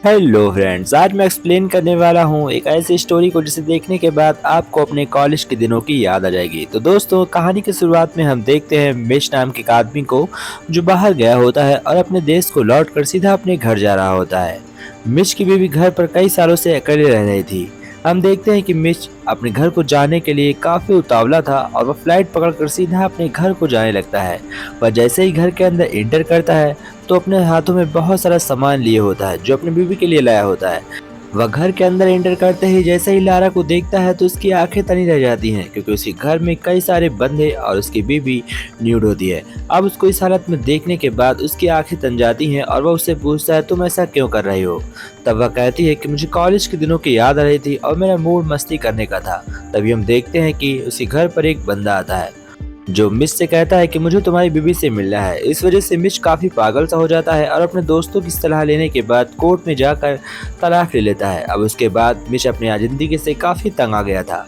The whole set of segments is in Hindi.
हेलो फ्रेंड्स, आज मैं एक्सप्लेन करने वाला हूँ एक ऐसी स्टोरी को जिसे देखने के बाद आपको अपने कॉलेज के दिनों की याद आ जाएगी। तो दोस्तों, कहानी की शुरुआत में हम देखते हैं मिश नाम के एक आदमी को जो बाहर गया होता है और अपने देश को लौटकर सीधा अपने घर जा रहा होता है। मिश की बीवी घर पर कई सालों से अकेले रह रही थी। हम देखते हैं कि मिश अपने घर को जाने के लिए काफी उतावला था और वह फ्लाइट पकड़कर सीधा अपने घर को जाने लगता है। वह जैसे ही घर के अंदर एंटर करता है तो अपने हाथों में बहुत सारा सामान लिए होता है जो अपनी बीवी के लिए लाया होता है। वह घर के अंदर एंटर करते ही जैसे ही लारा को देखता है तो उसकी आंखें तनी रह जाती हैं, क्योंकि उसके घर में कई सारे बंदे और उसकी बीवी न्यूड होती है। अब उसको इस हालत में देखने के बाद उसकी आंखें तन जाती हैं और वह उससे पूछता है, तुम ऐसा क्यों कर रही हो? तब वह कहती है कि मुझे कॉलेज के दिनों की याद आ रही थी और मेरा मूड मस्ती करने का था। तभी हम देखते हैं कि उसी घर पर एक बंदा आता है जो मिश से कहता है कि मुझे तुम्हारी बीवी से मिलना है। इस वजह से मिश काफी पागल सा हो जाता है और अपने दोस्तों की सलाह लेने के बाद कोर्ट में जाकर तलाक ले लेता है। अब उसके बाद मिश अपनी जिंदगी से काफी तंग आ गया था।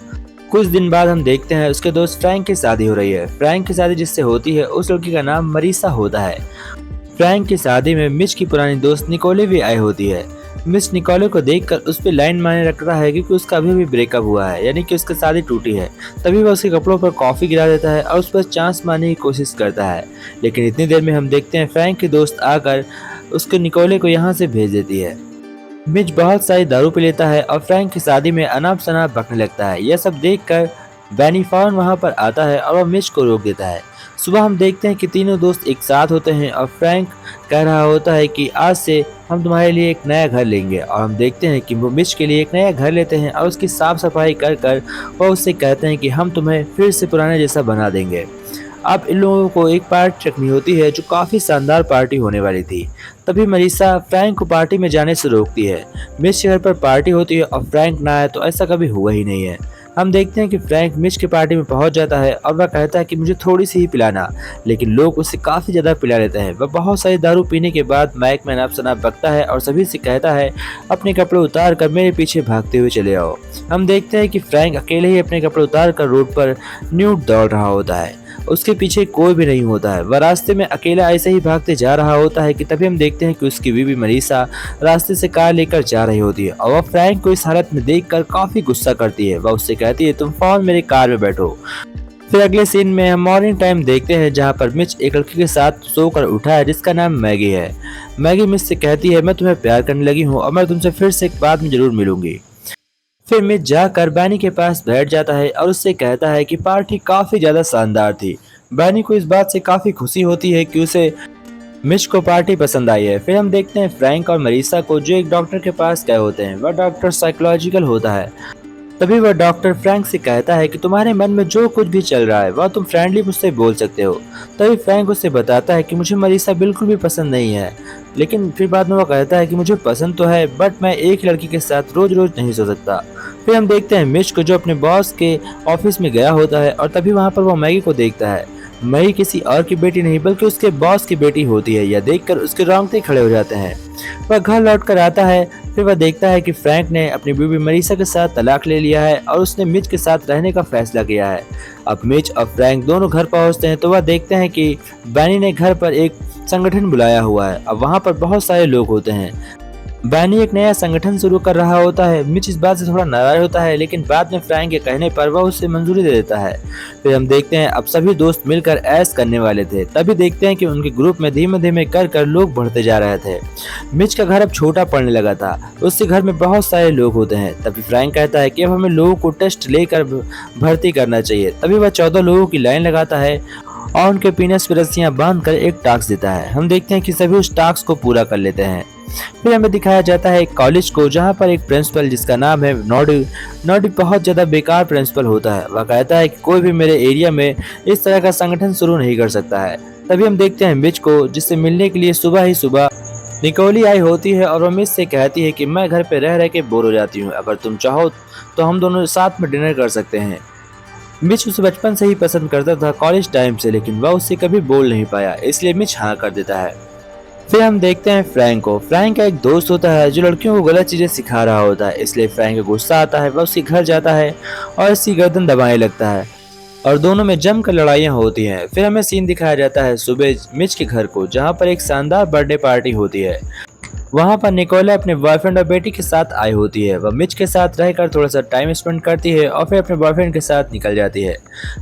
कुछ दिन बाद हम देखते हैं उसके दोस्त फ्रैंक की शादी हो रही है। फ्रैंक की शादी जिससे होती है उस लड़की का नाम मरीसा होता है। फ्रैंक की शादी में मिश की पुरानी दोस्त निकोले भी आई होती है। मिस निकोले को देखकर उस पर लाइन मारने लगता है क्योंकि उसका अभी भी ब्रेकअप हुआ है, यानी कि उसकी शादी टूटी है। तभी वह उसके कपड़ों पर कॉफी गिरा देता है और उस पर चांस मारने की कोशिश करता है। लेकिन इतनी देर में हम देखते हैं फ्रैंक की दोस्त आकर उसके निकोले को यहाँ से भेज देती है। मिच बहुत सारी दारू पी लेता है और फ्रैंक की शादी में अनाप शनाप बकने लगता है। यह सब देखकर बैनी फॉर्न वहाँ पर आता है और वह मिच को रोक देता है। सुबह हम देखते हैं कि तीनों दोस्त एक साथ होते हैं और फ्रैंक कह रहा होता है कि आज से हम तुम्हारे लिए एक नया घर लेंगे। और हम देखते हैं कि वो मिच के लिए एक नया घर लेते हैं और उसकी साफ सफाई कर कर वह उससे कहते हैं कि हम तुम्हें फिर से पुराने जैसा बना देंगे। अब इन लोगों को एक पार्टी रखनी होती है जो काफ़ी शानदार पार्टी होने वाली थी। तभी मरीसा फ्रैंक को पार्टी में जाने से रोकती है। मिच के घर पर पार्टी होती है और फ्रैंक ना आए तो ऐसा कभी हुआ ही नहीं है। हम देखते हैं कि फ्रैंक मिच की पार्टी में पहुंच जाता है और वह कहता है कि मुझे थोड़ी सी ही पिलाना, लेकिन लोग उसे काफ़ी ज़्यादा पिला लेते हैं। वह बहुत सारी दारू पीने के बाद माइक में अनाप शनाप बकता है और सभी से कहता है, अपने कपड़े उतार कर मेरे पीछे भागते हुए चले आओ। हम देखते हैं कि फ्रैंक अकेले ही अपने कपड़े उतार कर रोड पर न्यूड दौड़ रहा होता है। उसके पीछे कोई भी नहीं होता है। वह रास्ते में अकेला ऐसे ही भागते जा रहा होता है कि तभी हम देखते हैं कि उसकी बीवी मरीसा रास्ते से कार लेकर जा रही होती है और वह फ्रैंक को इस हालत में देखकर काफी गुस्सा करती है। वह उससे कहती है, तुम फौरन मेरे कार में बैठो। फिर अगले सीन में हम मॉर्निंग टाइम देखते हैं जहाँ पर मिच एक लड़की के साथ सोकर उठा है जिसका नाम मैगी है। मैगी मिच से कहती है, मैं तुम्हें प्यार करने लगी हूँ और मैं तुमसे फिर से बाद में जरूर मिलूंगी। फिर मिच जाकर बैनी के पास बैठ जाता है और उससे कहता है कि पार्टी काफी ज्यादा शानदार थी। बैनी को इस बात से काफी खुशी होती है कि उसे मिच को पार्टी पसंद आई है। फिर हम देखते हैं फ्रैंक और मरीसा को जो एक डॉक्टर के पास गए होते हैं। वह डॉक्टर साइकोलॉजिकल होता है। तभी वह डॉक्टर फ्रैंक से कहता है कि तुम्हारे मन में जो कुछ भी चल रहा है वह तुम फ्रेंडली मुझसे बोल सकते हो। तभी फ्रैंक उससे बताता है कि मुझे मरीसा बिल्कुल भी पसंद नहीं है, लेकिन फिर बाद में वह कहता है कि मुझे पसंद तो है, बट मैं एक लड़की के साथ रोज रोज नहीं सो सकता। फिर हम देखते हैं मिच को जो अपने बॉस के ऑफिस में गया होता है और तभी वहाँ पर वह मैगी को देखता है। मैगी किसी और की बेटी नहीं बल्कि उसके बॉस की बेटी होती है। यह देखकर उसके रोंगटे खड़े हो जाते हैं। वह घर लौट कर आता है। फिर वह देखता है कि फ्रैंक ने अपनी बीवी मरीसा के साथ तलाक ले लिया है और उसने मिच के साथ रहने का फैसला किया है। अब मिच और फ्रैंक दोनों घर पहुंचते हैं तो वह देखते हैं कि बैनी ने घर पर एक संगठन बुलाया हुआ है। अब वहां पर बहुत सारे लोग होते हैं। बैनी एक नया संगठन शुरू कर रहा होता है। मिच इस बात से थोड़ा नाराज होता है, लेकिन बाद में फ्रैंक के कहने पर वह उसे मंजूरी दे देता है। फिर हम देखते हैं अब सभी दोस्त मिलकर ऐश करने वाले थे। तभी देखते हैं कि उनके ग्रुप में धीमे धीमे कर लोग बढ़ते जा रहे थे। मिच का घर अब छोटा पड़ने लगा था। उसके घर में बहुत सारे लोग होते हैं। तभी फ्रैंक कहता है कि अब हमें लोगों को टेस्ट लेकर भर्ती करना चाहिए। तभी वह 14 लोगों की लाइन लगाता है और उनके पीनस पर रस्सियां बांध कर एक टास्क देता है। हम देखते हैं कि सभी उस टास्क को पूरा कर लेते हैं। फिर हमें दिखाया जाता है एक कॉलेज को जहाँ पर एक प्रिंसिपल जिसका नाम है नॉडी। नॉडी बहुत ज़्यादा बेकार प्रिंसिपल होता है। वह कहता है कि कोई भी मेरे एरिया में इस तरह का संगठन शुरू नहीं कर सकता है। तभी हम देखते हैं मिच को, जिससे मिलने के लिए सुबह ही सुबह निकोली आई होती है और वह मिच से कहती है कि मैं घर पे रह के बोर हो जाती हूँ, अगर तुम चाहो तो हम दोनों साथ में डिनर कर सकते हैं। मिच उसे बचपन से ही पसंद करता था, कॉलेज टाइम से, लेकिन वह उससे कभी बोल नहीं पाया, इसलिए मिच हाँ कर देता है। फिर हम देखते हैं फ्रैंक को। फ्रैंक का एक दोस्त होता है जो लड़कियों को गलत चीजें सिखा रहा होता है, इसलिए फ्रैंक को गुस्सा आता है। वह उसके घर जाता है और इसकी गर्दन दबाने लगता है और दोनों में जमकर लड़ाइयाँ होती हैं। फिर हमें सीन दिखाया जाता है सुबह मिच के घर को, जहाँ पर एक शानदार बर्थडे पार्टी होती है। वहाँ पर निकोला अपने बॉयफ्रेंड और बेटी के साथ आई होती है। वह मिच के साथ रहकर थोड़ा सा टाइम स्पेंड करती है और फिर अपने बॉयफ्रेंड के साथ निकल जाती है।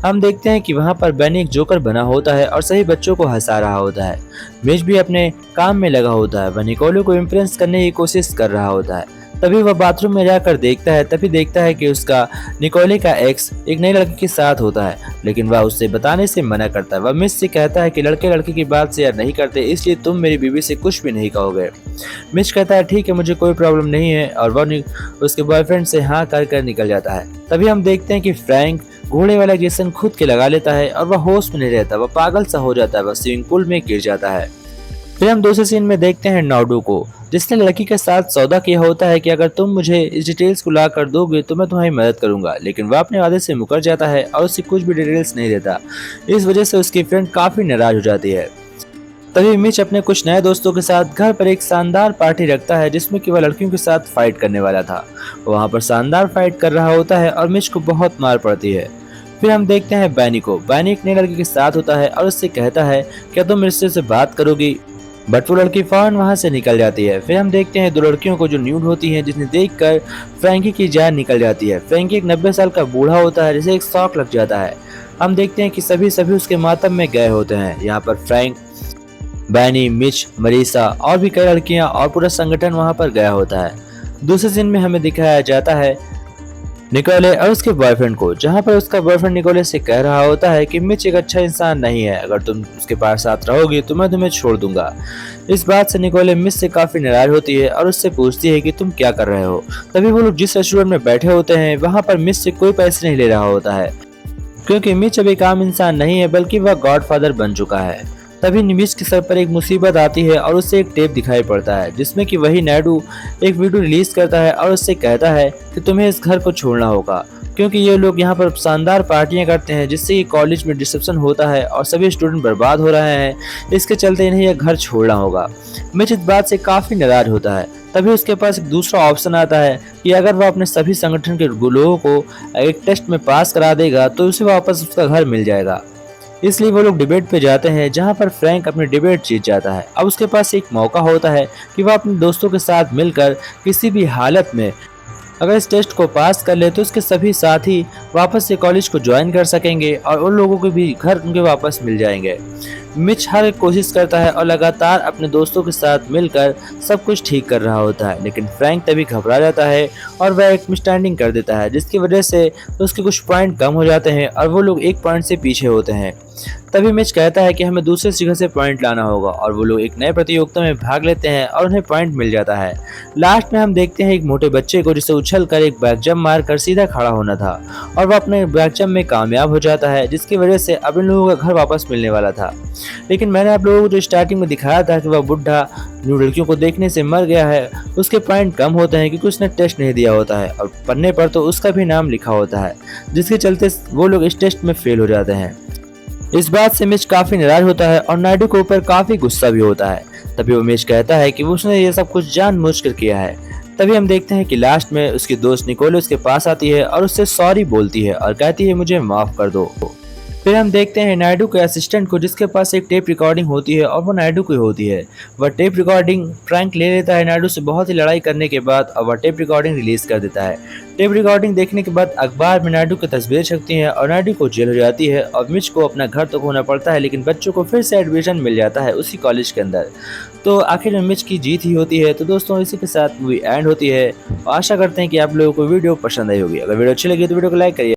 हम देखते हैं कि वहाँ पर बेनी एक जोकर बना होता है और सभी बच्चों को हंसा रहा होता है। मिच भी अपने काम में लगा होता है। वह निकोलो को इम्प्रेस करने की कोशिश कर रहा होता है। तभी वह बाथरूम में जाकर देखता है, तभी देखता है कि उसका निकोले का एक्स एक नई लड़की के साथ होता है, लेकिन वह उससे बताने से मना करता है। वह मिस से कहता है कि लड़के लड़की की बात शेयर नहीं करते, इसलिए तुम मेरी बीवी से कुछ भी नहीं कहोगे। मिच कहता है ठीक है, मुझे कोई प्रॉब्लम नहीं है, और वह उसके बॉयफ्रेंड से हाँ कर निकल जाता है। तभी हम देखते हैं कि फ्रैंक घोड़े वाला इंजेक्शन खुद के लगा लेता है और वह होश में नहीं रहता। वह पागल सा हो जाता है। वह स्विमिंग पूल में गिर जाता है। फिर हम दूसरे सीन में देखते हैं नाडू को, जिसने लड़की के साथ सौदा किया होता है कि अगर तुम मुझे इस डिटेल्स को ला कर दोगे तो मैं तुम्हारी मदद करूंगा, लेकिन वह अपने वादे से मुकर जाता है और उसे कुछ भी डिटेल्स नहीं देता। इस वजह से उसकी फ्रेंड काफी नाराज हो जाती है। तभी मिच अपने कुछ नए दोस्तों के साथ घर पर एक शानदार पार्टी रखता है, जिसमें कि वह लड़कियों के साथ फाइट करने वाला था। वहाँ पर शानदार फाइट कर रहा होता है और मिच को बहुत मार पड़ती है। फिर हम देखते हैं बैनी को। बैनी एक नई लड़की के साथ होता है और उससे कहता है क्या तुम मुझसे से बात करोगी, बट वो लड़की फौरन वहां से निकल जाती है। फिर हम देखते हैं दो लड़कियों को जो न्यूड होती हैं, जिन्हें देखकर फ्रैंकी की जान निकल जाती है। फ्रैंकी एक 90 साल का बूढ़ा होता है, जिसे एक शॉक लग जाता है। हम देखते हैं कि सभी उसके मातम में गए होते हैं। यहाँ पर फ्रैंक, बैनी, मिच, मरीसा और भी कई लड़कियां और पूरा संगठन वहां पर गया होता है। दूसरे सीन में हमें दिखाया जाता है निकोले और उसके बॉयफ्रेंड को, जहां पर उसका बॉयफ्रेंड निकोले से कह रहा होता है कि मिच एक अच्छा इंसान नहीं है, अगर तुम उसके पास साथ रहोगी तो मैं तुम्हें छोड़ दूंगा। इस बात से निकोले मिच से काफी नाराज होती है और उससे पूछती है कि तुम क्या कर रहे हो। तभी वो लोग जिस रेस्टोरेंट में बैठे होते हैं वहां पर मिच से कोई पैसे नहीं ले रहा होता है, क्योंकि मिच अब एक आम इंसान नहीं है बल्कि वह गॉडफादर बन चुका है। तभी निमिष के सर पर एक मुसीबत आती है और उसे एक टेप दिखाई पड़ता है, जिसमें कि वही नायडू एक वीडियो रिलीज करता है और उससे कहता है कि तुम्हें इस घर को छोड़ना होगा, क्योंकि ये लोग यहाँ पर शानदार पार्टियां करते हैं जिससे कि कॉलेज में डिसेप्शन होता है और सभी स्टूडेंट बर्बाद हो रहे हैं। इसके चलते इन्हें यह घर छोड़ना होगा। मिच इस बात से काफी नाराज होता है। तभी उसके पास एक दूसरा ऑप्शन आता है कि अगर वह अपने सभी संगठन के लोगों को एक टेस्ट में पास करा देगा तो उसे वापस उसका घर मिल जाएगा। इसलिए वो लोग डिबेट पे जाते हैं, जहां पर फ्रैंक अपनी डिबेट जीत जाता है। अब उसके पास एक मौका होता है कि वह अपने दोस्तों के साथ मिलकर किसी भी हालत में अगर इस टेस्ट को पास कर ले तो उसके सभी साथी वापस से कॉलेज को ज्वाइन कर सकेंगे और उन लोगों को भी घर उनके वापस मिल जाएंगे। मिच हर एक कोशिश करता है और लगातार अपने दोस्तों के साथ मिलकर सब कुछ ठीक कर रहा होता है, लेकिन फ्रैंक तभी घबरा जाता है और वह एक मिसअंडरस्टैंडिंग कर देता है, जिसकी वजह से उसके कुछ पॉइंट कम हो जाते हैं और वो लोग एक पॉइंट से पीछे होते हैं। तभी मिच कहता है कि हमें दूसरे जगह से पॉइंट लाना होगा और वो लोग एक नए प्रतियोगिता में भाग लेते हैं और उन्हें पॉइंट मिल जाता है। लास्ट में हम देखते हैं एक मोटे बच्चे को, जिसे उछल कर एक बैक जंप मारकर सीधा खड़ा होना था और वह अपने बैक जंप में कामयाब हो जाता है, जिसकी वजह से अब इन लोगों का घर वापस मिलने वाला था। लेकिन मैंने आप लोगों को जो स्टार्टिंग में दिखाया था कि वह बुढ़ा न्यू लड़कियों को देखने से मर गया है, उसके पॉइंट कम होते हैं क्योंकि उसने टेस्ट नहीं दिया होता है और पन्ने पर तो उसका भी नाम लिखा होता है, जिसके चलते वो लोग इस टेस्ट में फेल हो जाते हैं। इस बात से मिच काफी नाराज होता है और नायडू के ऊपर काफी गुस्सा भी होता है। तभी वो मिच कहता है कि उसने ये सब कुछ जानबूझकर किया है। तभी हम देखते हैं कि लास्ट में उसकी दोस्त निकोले उसके पास आती है और उससे सॉरी बोलती है और कहती है मुझे माफ कर दो। फिर हम देखते हैं नायडू के असिस्टेंट को, जिसके पास एक टेप रिकॉर्डिंग होती है और वो नायडू की होती है। वह टेप रिकॉर्डिंग फ्रैंक ले लेता है नायडू से बहुत ही लड़ाई करने के बाद और वह टेप रिकॉर्डिंग रिलीज कर देता है। टेप रिकॉर्डिंग देखने के बाद अखबार में नायडू की तस्वीर छपती है और नायडू को जेल हो जाती है और मिच को अपना घर तो खोना पड़ता है, लेकिन बच्चों को फिर से एडमिशन मिल जाता है उसी कॉलेज के अंदर। तो आखिर में मिच की जीत ही होती है। तो दोस्तों इसी के साथ मूवी एंड होती है। आशा करते हैं कि आप लोगों को वीडियो पसंद आई होगी। अगर वीडियो अच्छी लगी तो वीडियो को लाइक करिए।